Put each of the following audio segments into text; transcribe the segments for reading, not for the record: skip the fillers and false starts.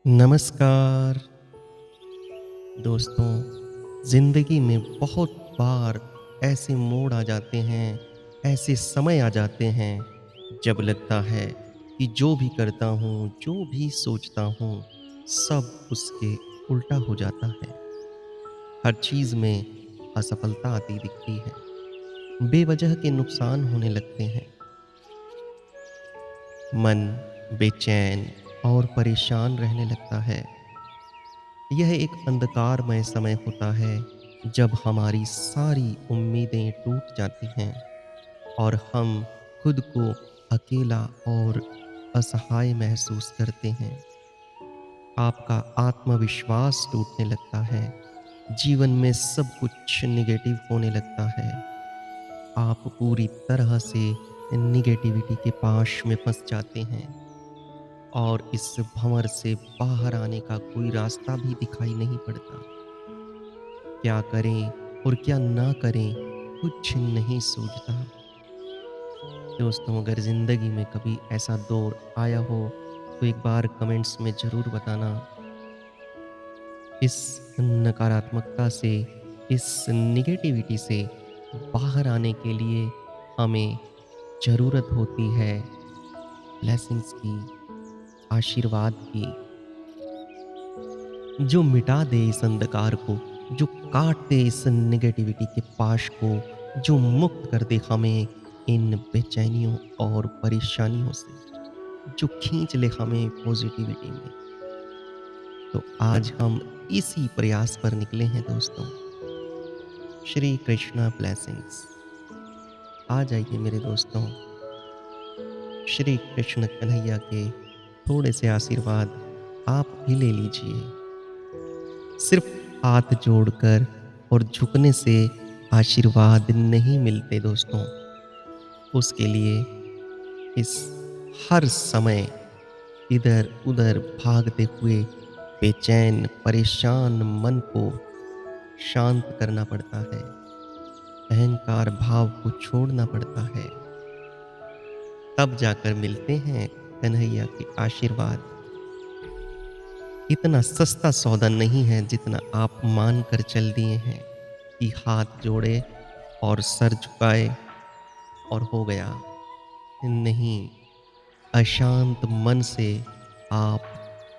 नमस्कार दोस्तों। ज़िंदगी में बहुत बार ऐसे मोड़ आ जाते हैं, ऐसे समय आ जाते हैं जब लगता है कि जो भी करता हूँ, जो भी सोचता हूँ, सब उसके उल्टा हो जाता है। हर चीज़ में असफलता आती दिखती है, बेवजह के नुकसान होने लगते हैं। मन बेचैन और परेशान रहने लगता है। यह एक अंधकारमय समय होता है जब हमारी सारी उम्मीदें टूट जाती हैं और हम खुद को अकेला और असहाय महसूस करते हैं। आपका आत्मविश्वास टूटने लगता है। जीवन में सब कुछ निगेटिव होने लगता है। आप पूरी तरह से निगेटिविटी के पाश में फंस जाते हैं और इस भंवर से बाहर आने का कोई रास्ता भी दिखाई नहीं पड़ता। क्या करें और क्या ना करें, कुछ नहीं सूझता। दोस्तों, अगर ज़िंदगी में कभी ऐसा दौर आया हो, तो एक बार कमेंट्स में ज़रूर बताना। इस नकारात्मकता से, इस नेगेटिविटी से बाहर आने के लिए हमें ज़रूरत होती है ब्लेसिंग्स की, आशीर्वाद की, जो मिटा दे इस अंधकार को, जो काट दे इस नेगेटिविटी के पाश को, जो मुक्त कर दे हमें इन बेचैनियों और परेशानियों से, जो खींच ले हमें पॉजिटिविटी में। तो आज हम इसी प्रयास पर निकले हैं दोस्तों। श्री कृष्णा ब्लेसिंग्स। आ जाइए मेरे दोस्तों, श्री कृष्ण कन्हैया के थोड़े से आशीर्वाद आप भी ले लीजिए। सिर्फ हाथ जोड़कर और झुकने से आशीर्वाद नहीं मिलते दोस्तों। उसके लिए इस हर समय इधर-उधर भागते हुए बेचैन, परेशान मन को शांत करना पड़ता है। अहंकार भाव को छोड़ना पड़ता है। तब जाकर मिलते हैं कन्हैया के आशीर्वाद। इतना सस्ता सौदा नहीं है जितना आप मान कर चल दिए हैं कि हाथ जोड़े और सर झुकाए और हो गया। नहीं, अशांत मन से आप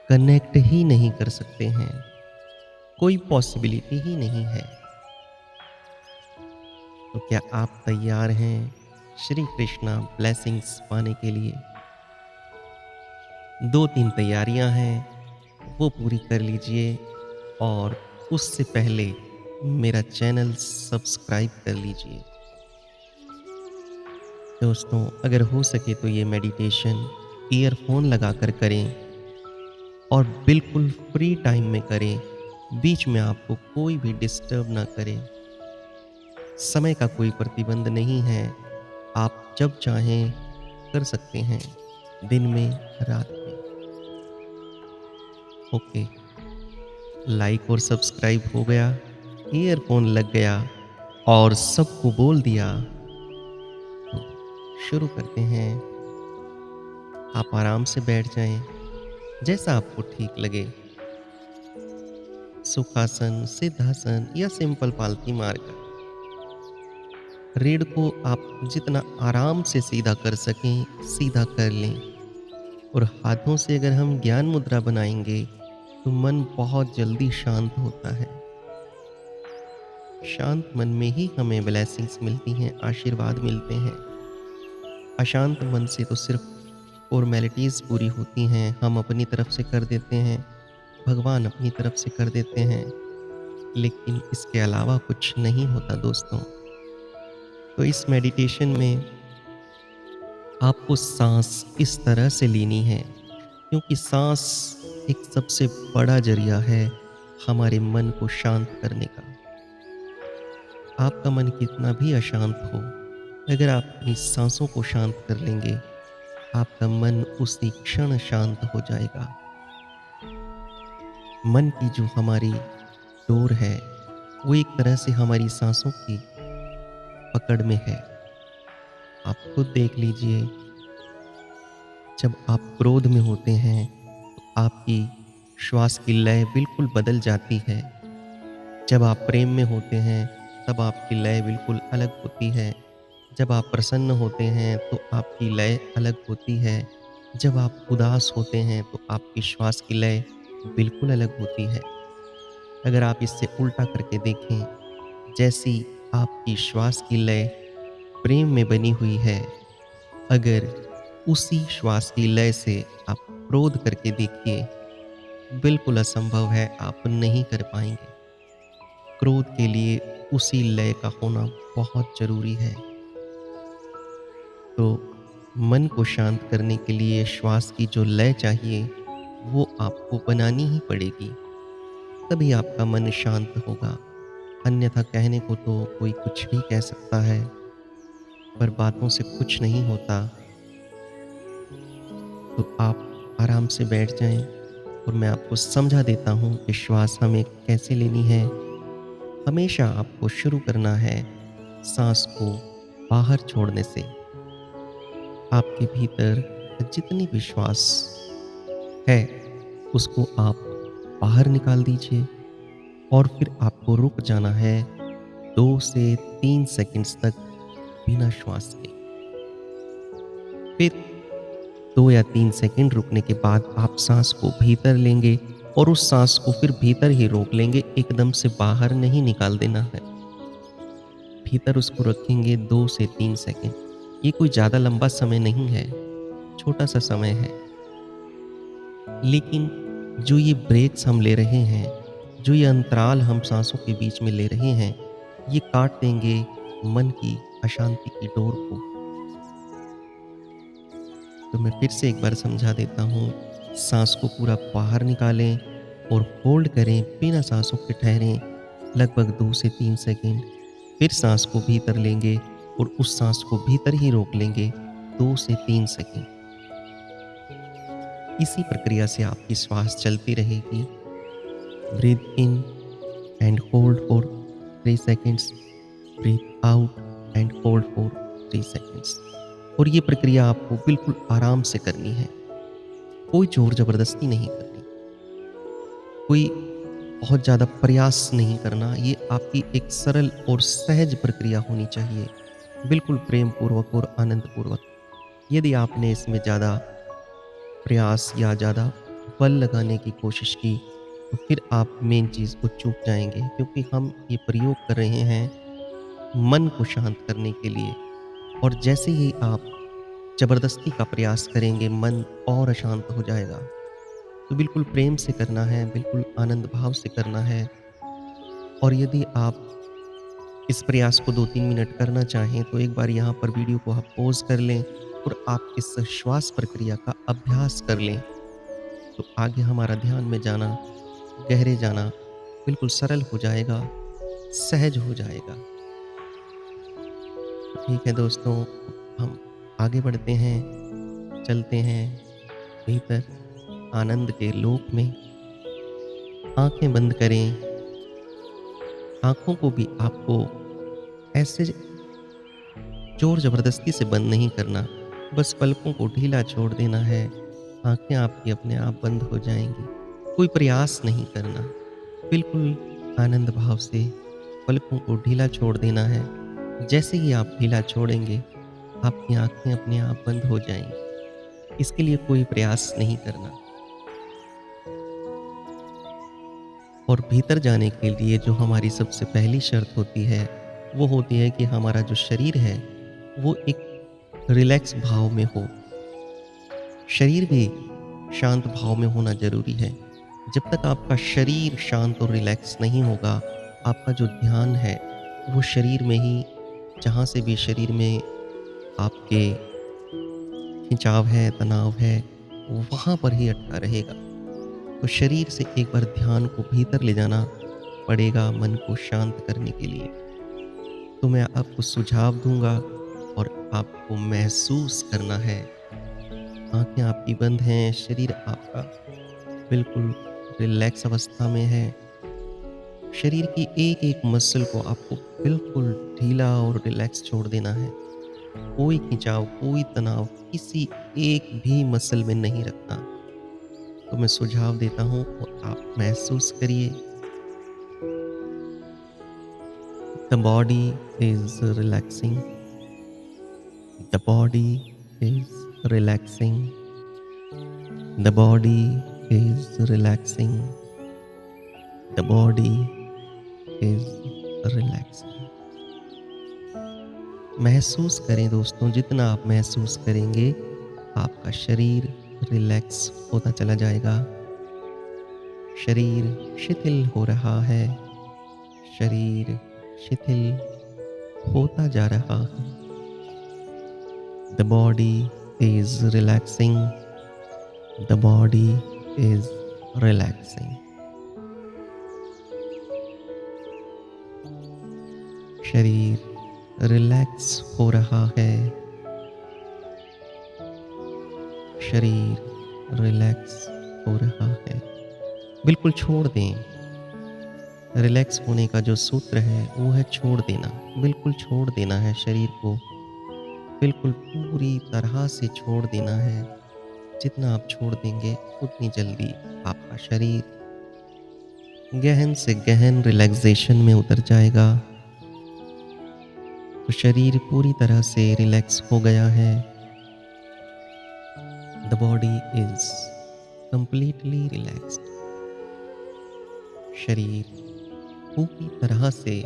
कनेक्ट ही नहीं कर सकते हैं। कोई पॉसिबिलिटी ही नहीं है। तो क्या आप तैयार हैं श्री कृष्णा ब्लेसिंग्स पाने के लिए? 2-3 तैयारियां हैं, वो पूरी कर लीजिए और उससे पहले मेरा चैनल सब्सक्राइब कर लीजिए। दोस्तों, अगर हो सके तो ये मेडिटेशन ईयरफ़ोन लगाकर करें और बिल्कुल फ्री टाइम में करें। बीच में आपको कोई भी डिस्टर्ब ना करे। समय का कोई प्रतिबंध नहीं है। आप जब चाहें कर सकते हैं, दिन में, रात में। ओके, लाइक और सब्सक्राइब हो गया, ईयरफ़ोन लग गया और सबको बोल दिया, तो शुरू करते हैं। आप आराम से बैठ जाएँ, जैसा आपको ठीक लगे। सुखासन, सिद्धासन या सिंपल पालथी मारकर। रीढ़ को आप जितना आराम से सीधा कर सकें, सीधा कर लें। और हाथों से अगर हम ज्ञान मुद्रा बनाएँगे, तो मन बहुत जल्दी शांत होता है। शांत मन में ही हमें ब्लेसिंग्स मिलती हैं, आशीर्वाद मिलते हैं। अशांत मन से तो सिर्फ़ फ़ॉर्मेलिटीज़ पूरी होती हैं, हम अपनी तरफ से कर देते हैं, भगवान अपनी तरफ से कर देते हैं, लेकिन इसके अलावा कुछ नहीं होता दोस्तों। तो इस मेडिटेशन में आपको साँस इस तरह से लेनी है, क्योंकि साँस एक सबसे बड़ा ज़रिया है हमारे मन को शांत करने का। आपका मन कितना भी अशांत हो, अगर आप अपनी साँसों को शांत कर लेंगे, आपका मन उसी क्षण शांत हो जाएगा। मन की जो हमारी डोर है, वो एक तरह से हमारी साँसों की पकड़ में है। आप खुद देख लीजिए, जब आप क्रोध में होते हैं, तो आपकी श्वास की लय बिल्कुल बदल जाती है। जब आप प्रेम में होते हैं, तब आपकी लय बिल्कुल अलग होती है। जब आप प्रसन्न होते हैं, तो आपकी लय अलग होती है। जब आप उदास होते हैं, तो आपकी श्वास की लय बिल्कुल अलग होती है। अगर आप इससे उल्टा करके देखें, जैसी आपकी श्वास की लय प्रेम में बनी हुई है, अगर उसी श्वास की लय से आप क्रोध करके देखिए, बिल्कुल असंभव है, आप नहीं कर पाएँगे। क्रोध के लिए उसी लय का होना बहुत ज़रूरी है। तो मन को शांत करने के लिए श्वास की जो लय चाहिए, वो आपको बनानी ही पड़ेगी, तभी आपका मन शांत होगा। अन्यथा कहने को तो कोई कुछ भी कह सकता है, पर बातों से कुछ नहीं होता। तो आप आराम से बैठ जाएँ और मैं आपको समझा देता हूँ कि श्वास हमें कैसे लेनी है। हमेशा आपको शुरू करना है साँस को बाहर छोड़ने से। आपके भीतर जितनी भी श्वास है, उसको आप बाहर निकाल दीजिए और फिर आपको रुक जाना है 2 से 3 सेकंड्स तक बिना श्वास के। फिर 2 या 3 सेकंड रुकने के बाद आप साँस को भीतर लेंगे और उस साँस को फिर भीतर ही रोक लेंगे, एकदम से बाहर नहीं निकाल देना है। भीतर उसको रखेंगे 2 से 3 सेकंड। ये कोई ज़्यादा लंबा समय नहीं है, छोटा-सा समय है। लेकिन जो ये ब्रेक्स हम ले रहे हैं, जो ये अंतराल हम साँसों के बीच में ले रहे हैं, ये काट देंगे मन की अशांति की डोर को। तो मैं फिर से एक बार समझा देता हूँ, साँस को पूरा बाहर निकालें और होल्ड करें, बिना साँसों के ठहरें लगभग 2 से 3 सेकंड। फिर साँस को भीतर लेंगे और उस साँस को भीतर ही रोक लेंगे 2 से 3 सेकंड। इसी प्रक्रिया से आपकी श्वास चलती रहेगी। Breathe in and hold for 3 seconds, breathe out and hold for 3 seconds. और ये प्रक्रिया आपको बिल्कुल आराम से करनी है, कोई ज़ोर ज़बरदस्ती नहीं करनी, कोई बहुत ज़्यादा प्रयास नहीं करना। ये आपकी एक सरल और सहज प्रक्रिया होनी चाहिए, बिल्कुल प्रेम पूर्वक और आनंद पूर्वक। यदि आपने इसमें ज़्यादा प्रयास या ज़्यादा बल लगाने की कोशिश की, तो फिर आप मेन चीज़ को चूक जाएँगे, क्योंकि हम ये प्रयोग कर रहे हैं मन को शांत करने के लिए। और जैसे ही आप ज़बरदस्ती का प्रयास करेंगे, मन और अशांत हो जाएगा। तो बिल्कुल प्रेम से करना है, बिल्कुल आनंद भाव से करना है। और यदि आप इस प्रयास को 2-3 मिनट करना चाहें, तो एक बार यहाँ पर वीडियो को आप पॉज़ कर लें और आप इस श्वास प्रक्रिया का अभ्यास कर लें। तो आगे हमारा ध्यान में जाना, गहरे जाना बिल्कुल सरल हो जाएगा, सहज हो जाएगा। तो ठीक है दोस्तों, हम आगे बढ़ते हैं, चलते हैं भीतर आनंद के लोक में। आँखें बंद करें, आँखों को भी आपको ऐसे ज़ोर ज़बरदस्ती से बंद नहीं करना, बस पलकों को ढीला छोड़ देना है। आँखें आपकी अपने आप बंद हो जाएँगी, कोई प्रयास नहीं करना। बिल्कुल आनंद भाव से पलकों को ढीला छोड़ देना है। जैसे ही आप ढीला छोड़ेंगे, आपकी आँखें अपने आप बंद हो जाएँगी। इसके लिए कोई प्रयास नहीं करना। और भीतर जाने के लिए जो हमारी सबसे पहली शर्त होती है, वो होती है कि हमारा जो शरीर है, वो एक रिलैक्स भाव में हो। शरीर भी शांत भाव में होना ज़रूरी है। जब तक आपका शरीर शांत और रिलैक्स नहीं होगा, आपका जो ध्यान है, वो शरीर में ही, जहाँ से भी शरीर में आपके खिंचाव है, तनाव है, वहाँ पर ही अटका रहेगा। तो शरीर से एक बार ध्यान को भीतर ले जाना पड़ेगा मन को शांत करने के लिए। तो मैं आपको सुझाव दूँगा और आपको महसूस करना है। आँखें आपकी बंद हैं, शरीर आपका बिल्कुल रिलैक्स अवस्था में है। शरीर की एक-एक मसल को आपको बिल्कुल ढीला और रिलैक्स छोड़ देना है। कोई खिंचाव, कोई तनाव किसी एक भी मसल में नहीं रखना। तो मैं सुझाव देता हूँ और आप महसूस करिए। The body is relaxing, the body is relaxing, the body is relaxing, the body is relaxing. महसूस करें दोस्तों, जितना आप महसूस करेंगे, आपका शरीर रिलैक्स होता चला जाएगा। शरीर शिथिल हो रहा है, शरीर शिथिल होता जा रहा है। The body is relaxing, the body is relaxing. शरीर रिलैक्स हो रहा है, शरीर रिलैक्स हो रहा है। बिल्कुल छोड़ दें। रिलैक्स होने का जो सूत्र है वो है छोड़ देना। बिल्कुल छोड़ देना है शरीर को, बिल्कुल पूरी तरह से छोड़ देना है। जितना आप छोड़ देंगे उतनी जल्दी आपका शरीर गहन से गहन रिलैक्सेशन में उतर जाएगा। तो शरीर पूरी तरह से रिलैक्स हो गया है। The body is completely relaxed. शरीर पूरी तरह से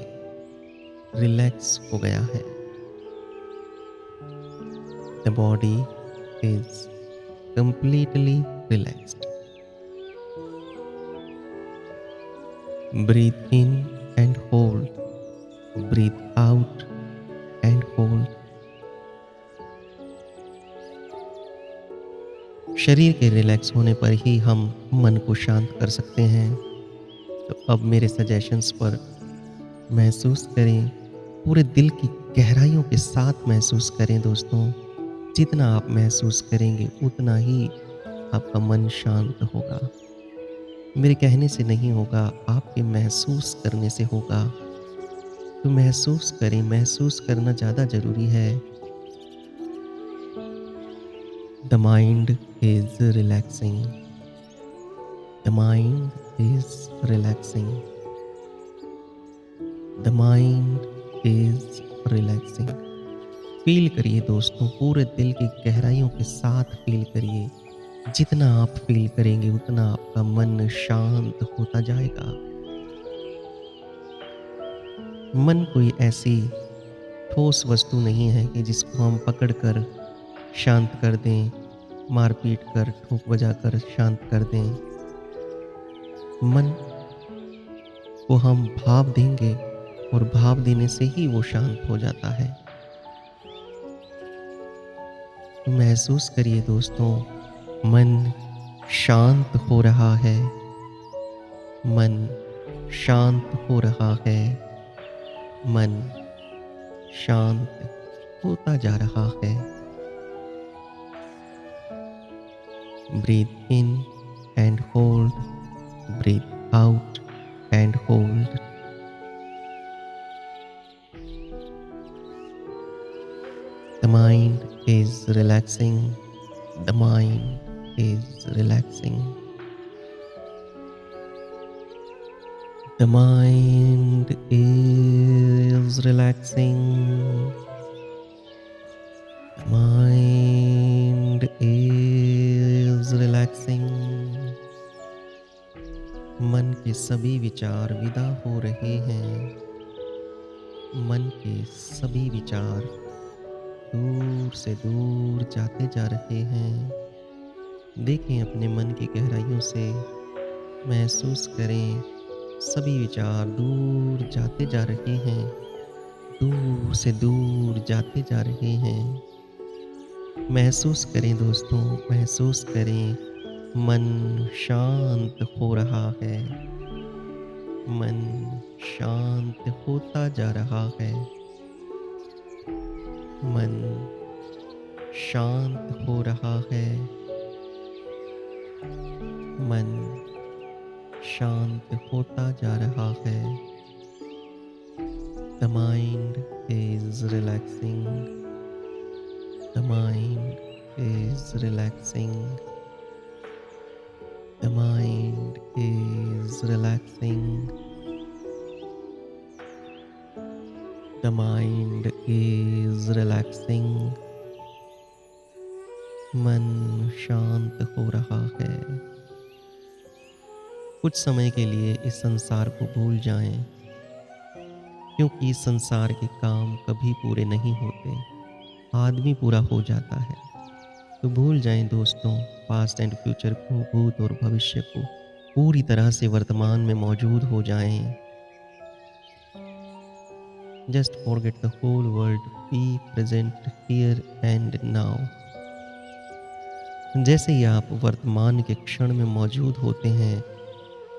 रिलैक्स हो गया है। The body is completely relaxed. Breathe in and hold, breathe out and hold. शरीर के रिलैक्स होने पर ही हम मन को शांत कर सकते हैं। तो अब मेरे सजेशंस पर महसूस करें, पूरे दिल की गहराइयों के साथ महसूस करें दोस्तों। जितना आप महसूस करेंगे उतना ही आपका मन शांत होगा। मेरे कहने से नहीं होगा, आपके महसूस करने से होगा। तो महसूस करें, महसूस करना ज़्यादा ज़रूरी है। The mind is relaxing, the mind is relaxing, the mind is relaxing. Feel करिए दोस्तों, पूरे दिल की गहराइयों के साथ फ़ील करिए। जितना आप फ़ील करेंगे उतना आपका मन शांत होता जाएगा। मन कोई ऐसी ठोस वस्तु नहीं है कि जिसको हम पकड़ कर शांत कर दें, मार-पीट कर, ठोक बजाकर शांत कर दें। मन को हम भाव देंगे और भाव देने से ही वो शांत हो जाता है। तो महसूस करिए दोस्तों, मन शांत हो रहा है, मन शांत हो रहा है, मन शांत होता जा रहा है। Breathe in and hold, breathe out and hold. The mind is relaxing, the mind is relaxing, the mind is relaxing, the mind is relaxing। मन के सभी विचार विदा हो रहे हैं। मन के सभी विचार दूर से दूर जाते जा रहे हैं। देखें अपने मन की गहराइयों से, महसूस करें, सभी विचार दूर जाते जा रहे हैं, दूर से दूर जाते जा रहे हैं। महसूस करें दोस्तों, महसूस करें, मन शांत हो रहा है, मन शांत होता जा रहा है, मन शांत हो रहा है, मन शांत होता जा रहा है। The mind is relaxing, the mind is relaxing, relaxing. The mind is relaxing. मन शांत हो रहा है। कुछ समय के लिए इस संसार को भूल जाएं, क्योंकि इस संसार के काम कभी पूरे नहीं होते। आदमी पूरा हो जाता है। तो भूल जाएं दोस्तों, पास्ट एंड फ्यूचर को, भूत और भविष्य को। पूरी तरह से वर्तमान में मौजूद हो जाएं। Just forget the whole world, be present here and now. जैसे ही आप वर्तमान के क्षण में मौजूद होते हैं,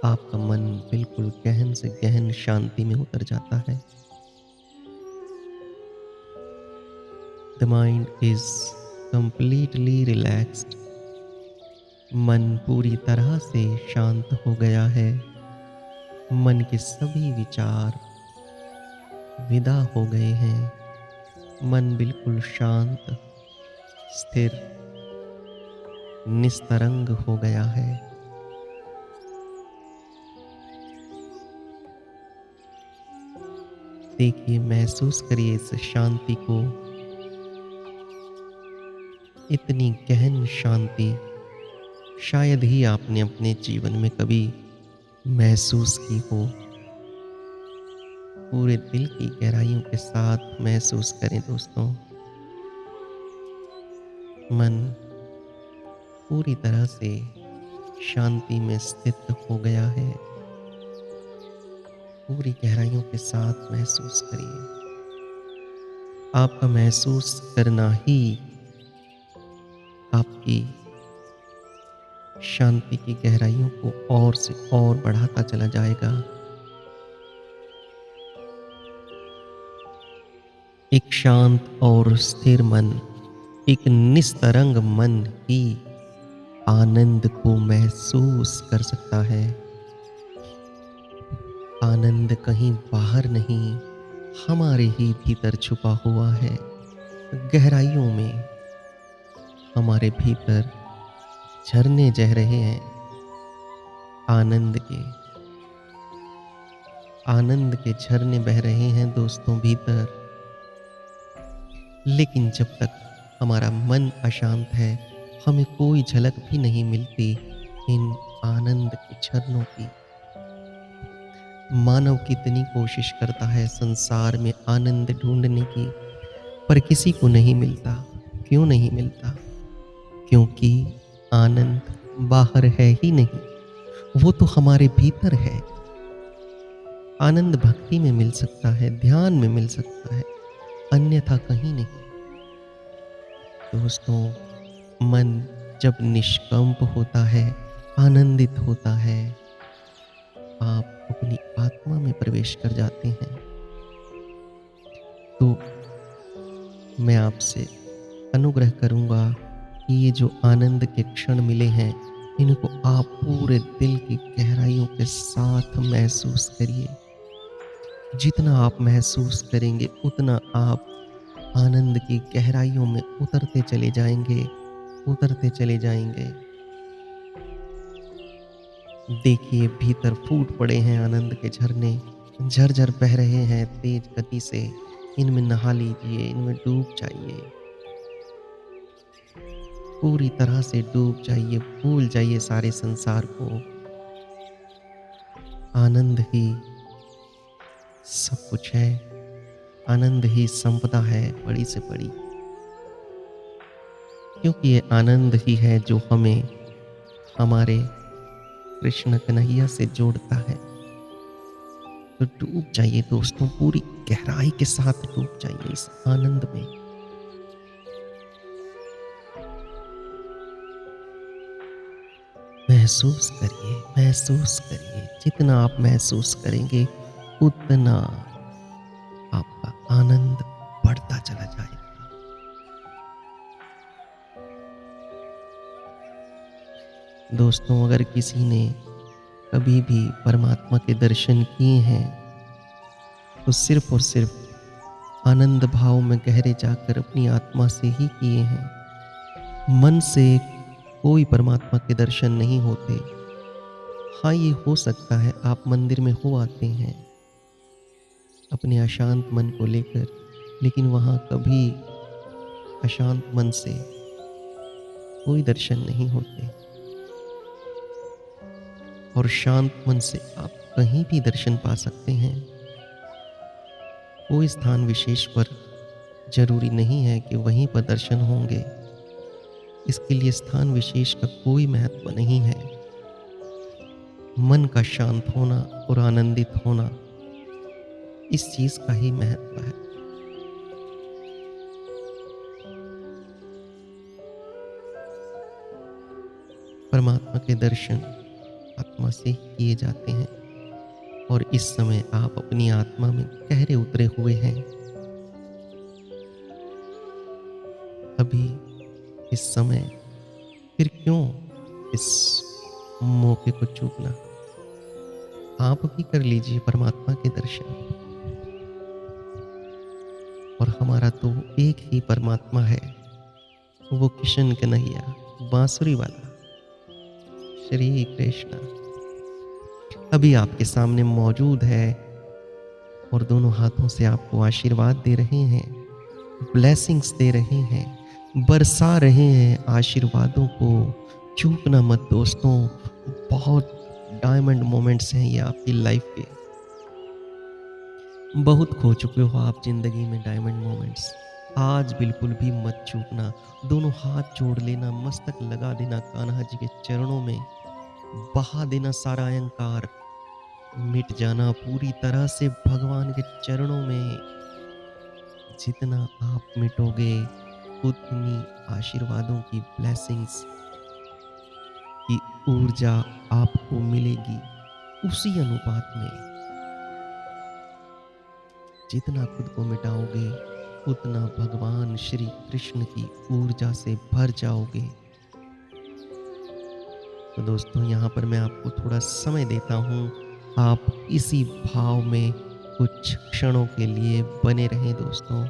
आपका मन बिल्कुल गहन से गहन शांति में उतर जाता है। The mind is completely relaxed. मन पूरी तरह से शांत हो गया है। मन के सभी विचार विदा हो गए हैं। मन बिल्कुल शांत, स्थिर, निस्तरंग हो गया है। देखिए, महसूस करिए इस शांति को। इतनी गहन शांति शायद ही आपने अपने जीवन में कभी महसूस की हो। पूरे दिल की गहराइयों के साथ महसूस करें दोस्तों। मन पूरी तरह से शांति में स्थित हो गया है। पूरी गहराइयों के साथ महसूस करिए। आपका महसूस करना ही आपकी शांति की गहराइयों को और से और बढ़ाता चला जाएगा। एक शांत और स्थिर मन, एक निस्तरंग मन ही आनंद को महसूस कर सकता है। आनंद कहीं बाहर नहीं, हमारे ही भीतर छुपा हुआ है। गहराइयों में हमारे भीतर झरने बह रहे हैं आनंद के। आनंद के झरने बह रहे हैं दोस्तों भीतर। लेकिन जब तक हमारा मन अशांत है, हमें कोई झलक भी नहीं मिलती इन आनंद के झरनों की। मानव कितनी कोशिश करता है संसार में आनंद ढूंढने की, पर किसी को नहीं मिलता। क्यों नहीं मिलता? क्योंकि आनंद बाहर है ही नहीं, वो तो हमारे भीतर है। आनंद भक्ति में मिल सकता है, ध्यान में मिल सकता है, अन्यथा कहीं नहीं। दोस्तों, मन जब निष्कंप होता है, आनंदित होता है, आप अपनी आत्मा में प्रवेश कर जाते हैं। तो मैं आपसे अनुग्रह करूंगा कि ये जो आनंद के क्षण मिले हैं, इनको आप पूरे दिल की गहराइयों के साथ महसूस करिए। जितना आप महसूस करेंगे, उतना आप आनंद की गहराइयों में उतरते चले जाएंगे, उतरते चले जाएंगे। देखिए, भीतर फूट पड़े हैं आनंद के झरने, झरझर बह रहे हैं तेज गति से। इनमें नहा लीजिए, इनमें डूब जाइए, पूरी तरह से डूब जाइए, भूल जाइए सारे संसार को। आनंद ही सब कुछ है, आनंद ही संपदा है बड़ी से बड़ी। क्योंकि ये आनंद ही है जो हमें हमारे कृष्ण कन्हैया से जोड़ता है। तो डूब जाइए दोस्तों, पूरी गहराई के साथ डूब जाइए इस आनंद में। महसूस करिए, महसूस करिए। जितना आप महसूस करेंगे, उतना आपका आनंद बढ़ता चला जाएगा। दोस्तों, अगर किसी ने कभी भी परमात्मा के दर्शन किए हैं, तो सिर्फ और सिर्फ आनंद भाव में गहरे जाकर अपनी आत्मा से ही किए हैं। मन से कोई परमात्मा के दर्शन नहीं होते। हाँ, ये हो सकता है आप मंदिर में हो आते हैं अपने अशांत मन को लेकर, लेकिन वहाँ कभी अशांत मन से कोई दर्शन नहीं होते और शांत मन से आप कहीं भी दर्शन पा सकते हैं। कोई स्थान विशेष पर ज़रूरी नहीं है कि वहीं पर दर्शन होंगे। इसके लिए स्थान विशेष का कोई महत्व नहीं है। मन का शांत होना और आनंदित होना, इस चीज़ का ही महत्व है। परमात्मा के दर्शन आत्मा से ही किए जाते हैं और इस समय आप अपनी आत्मा में गहरे उतरे हुए हैं। अभी इस समय फिर क्यों इस मौके को चूकना? आप भी कर लीजिए परमात्मा के दर्शन। और हमारा तो एक ही परमात्मा है, वो किशन कन्हैया, बांसुरी वाला, श्री कृष्ण अभी आपके सामने मौजूद है और दोनों हाथों से आपको आशीर्वाद दे रहे हैं, ब्लेसिंग्स दे रहे हैं, बरसा रहे हैं आशीर्वादों को। चूकना मत दोस्तों, बहुत डायमंड मोमेंट्स हैं ये आपकी लाइफ के। बहुत खो चुके हो आप ज़िंदगी में डायमंड मोमेंट्स। आज बिल्कुल भी मत चूकना। दोनों हाथ जोड़ लेना, मस्तक लगा देना कान्हा जी के चरणों में, बहा देना सारा अहंकार, मिट जाना पूरी तरह से भगवान के चरणों में। जितना आप मिटोगे, उतनी आशीर्वादों की ब्लेसिंग्स की ऊर्जा आपको मिलेगी उसी अनुपात में। जितना खुद को मिटाओगे, उतना भगवान श्री कृष्ण की ऊर्जा से भर जाओगे। तो दोस्तों यहाँ पर मैं आपको थोड़ा समय देता हूँ। आप इसी भाव में कुछ क्षणों के लिए बने रहें दोस्तों।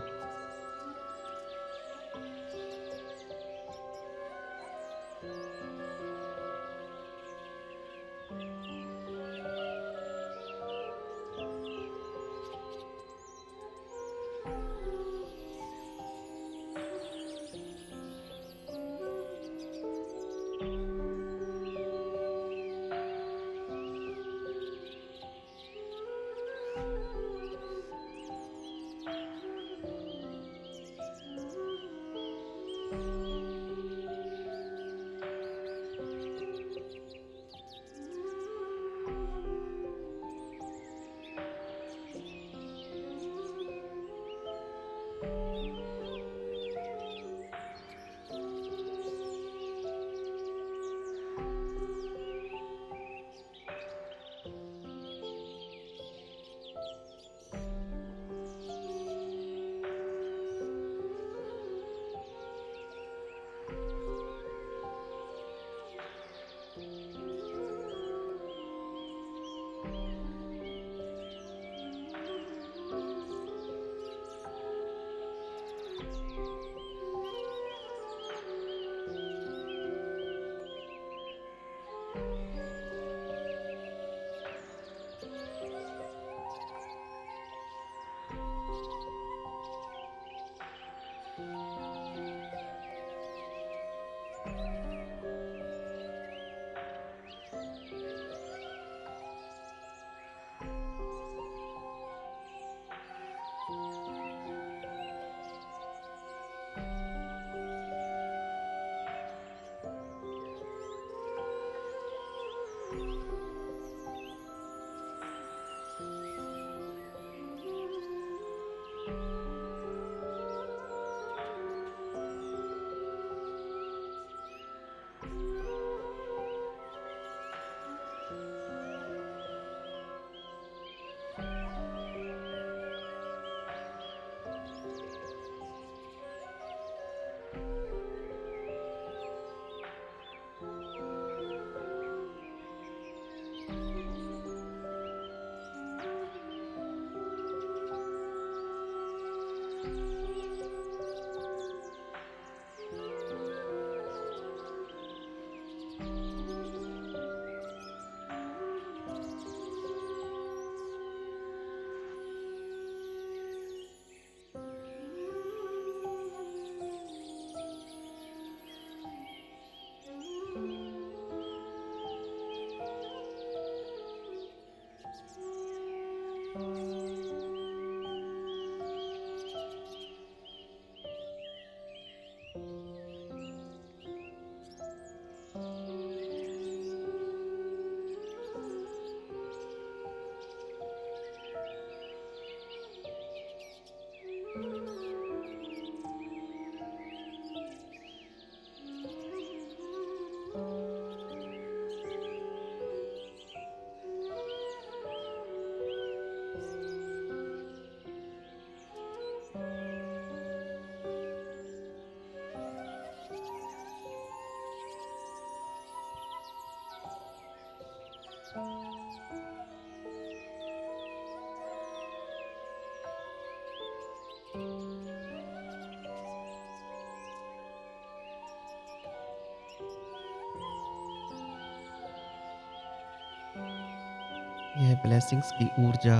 यह ब्लेसिंग्स की ऊर्जा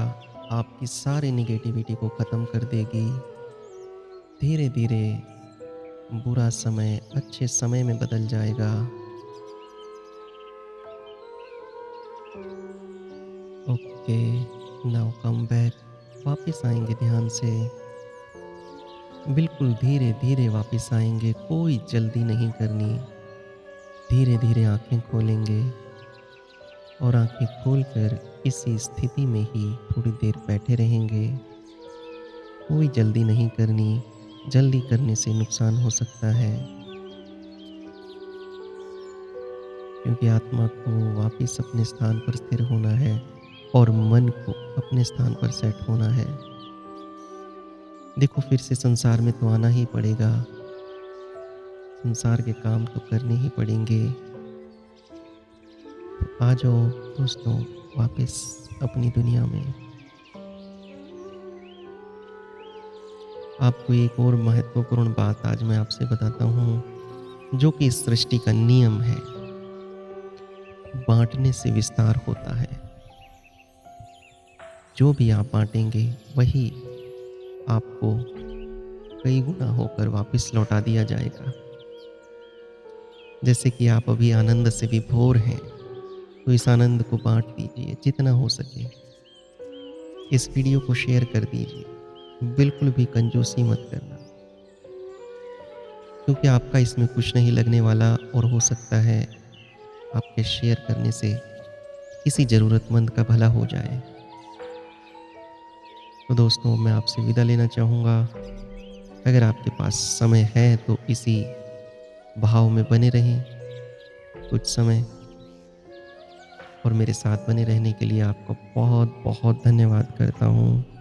आपकी सारी नेगेटिविटी को ख़त्म कर देगी। धीरे-धीरे बुरा समय अच्छे समय में बदल जाएगा। Okay, now come back. वापस आएँगे ध्यान से। बिल्कुल धीरे-धीरे वापस आएँगे, कोई जल्दी नहीं करनी। धीरे-धीरे आँखें खोलेंगे और आँखें खोलकर इसी स्थिति में ही थोड़ी देर बैठे रहेंगे। कोई जल्दी नहीं करनी, जल्दी करने से नुकसान हो सकता है, क्योंकि आत्मा को वापस अपने स्थान पर स्थिर होना है और मन को अपने स्थान पर सेट होना है। देखो फिर से संसार में तो आना ही पड़ेगा, संसार के काम तो करने ही पड़ेंगे। तो आ जाओ दोस्तों वापस अपनी दुनिया में। आपको एक और महत्वपूर्ण बात आज मैं आपसे बताता हूँ, जो कि इस सृष्टि का नियम है। बाँटने से विस्तार होता है। जो भी आप बाँटेंगे वही आपको कई गुना होकर वापस लौटा दिया जाएगा। जैसे कि आप अभी आनंद से विभोर हैं, तो इस आनंद को बाँट दीजिए जितना हो सके। इस वीडियो को शेयर कर दीजिए। बिल्कुल भी कंजूसी मत करना, क्योंकि आपका इसमें कुछ नहीं लगने वाला और हो सकता है आपके शेयर करने से किसी ज़रूरतमंद का भला हो जाए। तो दोस्तों मैं आपसे विदा लेना चाहूँगा। अगर आपके पास समय है तो इसी भाव में बने रहें कुछ समय, और मेरे साथ बने रहने के लिए आपका बहुत-बहुत धन्यवाद करता हूँ।